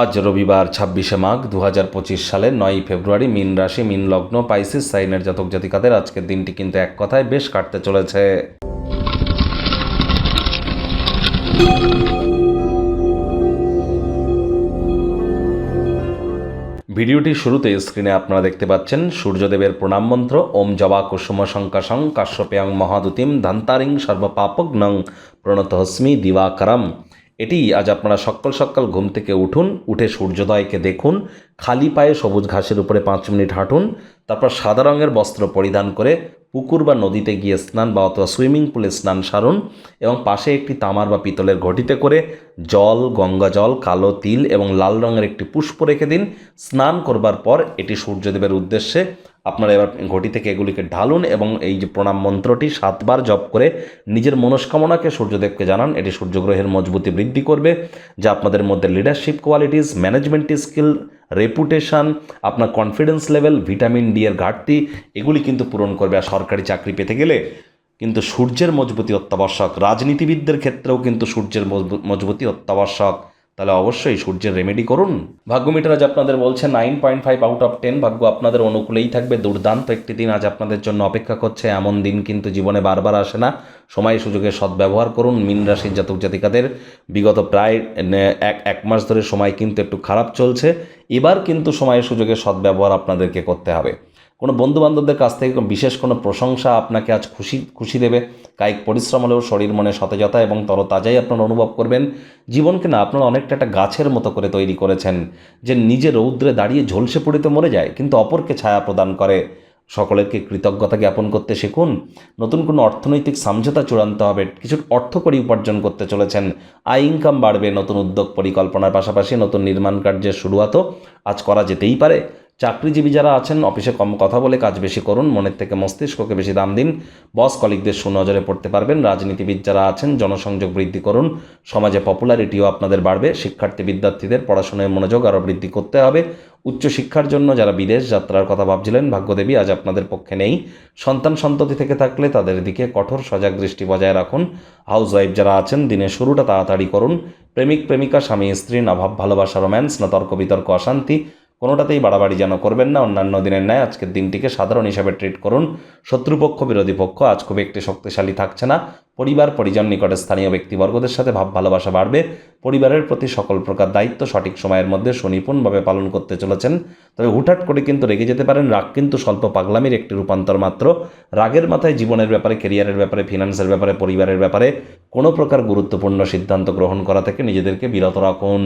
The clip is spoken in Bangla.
আজ রবিবার ২৬শে মাঘ ২০২৫ সালের ৯ই ফেব্রুয়ারি। মীন রাশি, মীন লগ্ন, পাইসিস সাইনের জাতক জাতিকাদের আজকের দিনটি কিন্তু এক কথায় বেশ কাটতে চলেছে। ভিডিওটির শুরুতে স্ক্রিনে আপনারা দেখতে পাচ্ছেন সূর্যদেবের প্রণাম মন্ত্র। ওম জবা কুসুম শঙ্কাশং কাশ্যপেয়ং মহাদুতিম ধান্তারিং সর্বপাপগ্নং প্রণতহস্মি দিবাকরম। এটি আজ আপনারা সকাল সকাল ঘুম থেকে উঠুন, উঠে সূর্যোদয়কে দেখুন, খালি পায়ে সবুজ ঘাসের উপরে 5 মিনিট হাঁটুন, তারপর সাদা রঙের বস্ত্র পরিধান করে পুকুর বা নদীতে গিয়ে স্নান বা অথবা সুইমিং পুলে স্নান সারুন এবং পাশে একটি তামার বা পিতলের ঘটিতে করে জল, গঙ্গা জল, কালো তিল এবং লাল রঙের একটি পুষ্প রেখে দিন। স্নান করবার পর এটি সূর্যদেবের উদ্দেশ্যে আপনারা এবার ঘটি থেকে এগুলিকে ঢালুন এবং এই যে প্রণাম মন্ত্রটি 7 বার জপ করে নিজের মনস্কামনাকে সূর্যদেবকে জানান। এটি সূর্যগ্রহের মজবুতি বৃদ্ধি করবে, যা আপনাদের মধ্যে leadership qualities, management skill, reputation, আপনার কনফিডেন্স লেভেল, ভিটামিন ডি এর ঘাটতি এগুলি কিন্তু পূরণ করবে। আর সরকারি চাকরি পেতে গেলে কিন্তু সূর্যের মজবুতি অত্যাবশ্যক। রাজনীতিবিদদের ক্ষেত্রেও কিন্তু সূর্যের মজবুতি অত্যাবশ্যক। তাহলে অবশ্যই সূর্যের রেমেডি করুন। ভাগ্য মিটার আজ আপনাদের বলছে 9.5 আউট অফ 10। ভাগ্য আপনাদের অনুকূলেই থাকবে। দুর্দান্ত একটি দিন আজ আপনাদের জন্য অপেক্ষা করছে। এমন দিন কিন্তু জীবনে বারবার আসে না। সময় সুযোগের সদ্ব্যবহার করুন। মীন রাশির জাতক জাতিকাদের বিগত প্রায় এক মাস ধরে সময় কিন্তু একটু খারাপ চলছে। এবার কিন্তু সময়ের সুযোগের সদ্ব্যবহার আপনাদেরকে করতে হবে। কোনো বন্ধুবান্ধবদের কাছ থেকে বিশেষ কোনো প্রশংসা আপনাকে আজ খুশি দেবে। কায়িক পরিশ্রম হলেও শরীর মনে সতেজতা এবং তরতাজাই আপনারা অনুভব করবেন। জীবনকে না আপনারা অনেকটা একটা গাছের মতো করে তৈরি করেছেন, যে নিজে রৌদ্রে দাঁড়িয়ে ঝলসে পড়িতে মরে যায় কিন্তু অপরকে ছায়া প্রদান করে। সকলেরকে কৃতজ্ঞতা জ্ঞাপন করতে শিখুন। নতুন কোনো অর্থনৈতিক সমঝোতা চূড়ান্ত হবে। কিছু অর্থকরী উপার্জন করতে চলেছেন। আয় ইনকাম বাড়বে। নতুন উদ্যোগ পরিকল্পনার পাশাপাশি নতুন নির্মাণ কার্যের শুরুয়াতও আজ করা যেতেই পারে। চাকরিজীবী যারা আছেন অফিসে কম কথা বলে কাজ বেশি করুন। মনের থেকে মস্তিষ্ককে বেশি দাম দিন। বস কলিগদের সুনজরে পড়তে পারবেন। রাজনীতিবিদ যারা আছেন জনসংযোগ বৃদ্ধি করুন। সমাজে পপুলারিটিও আপনাদের বাড়বে। শিক্ষার্থী বিদ্যার্থীদের পড়াশোনায় মনোযোগ আরও বৃদ্ধি করতে হবে। উচ্চশিক্ষার জন্য যারা বিদেশ যাত্রার কথা ভাবছিলেন, ভাগ্যদেবী আজ আপনাদের পক্ষে নেই। সন্তান সন্ততি থেকে থাকলে তাদের দিকে কঠোর সজাগ দৃষ্টি বজায় রাখুন। হাউসওয়াইফ যারা আছেন দিনের শুরুটা তাড়াতাড়ি করুন। প্রেমিক প্রেমিকা, স্বামী স্ত্রী না ভাব ভালোবাসা, রোম্যান্স না তর্ক বিতর্ক, অশান্তি কোনোটাতেই বাড়াবাড়ি যেন করবেন না। অন্যান্য দিনের ন্যায় আজকের দিনটিকে সাধারণ হিসাবে ট্রিট করুন। শত্রুপক্ষ বিরোধী পক্ষ আজ খুব একটি শক্তিশালী থাকছে না। পরিবার পরিজন নিকটে স্থানীয় ব্যক্তিবর্গদের সাথে ভাব ভালোবাসা বাড়বে। পরিবারের প্রতি সকল প্রকার দায়িত্ব সঠিক সময়ের মধ্যে সুনিপুণভাবে পালন করতে চলেছেন। তবে হুটহাট করে কিন্তু রেগে যেতে পারেন। রাগ কিন্তু স্বল্প পাগলামির একটি রূপান্তর মাত্র। রাগের মাথায় জীবনের ব্যাপারে, কেরিয়ারের ব্যাপারে, ফিনান্সের ব্যাপারে, পরিবারের ব্যাপারে কোনো প্রকার গুরুত্বপূর্ণ সিদ্ধান্ত গ্রহণ করা থেকে নিজেদেরকে বিরত রাখুন।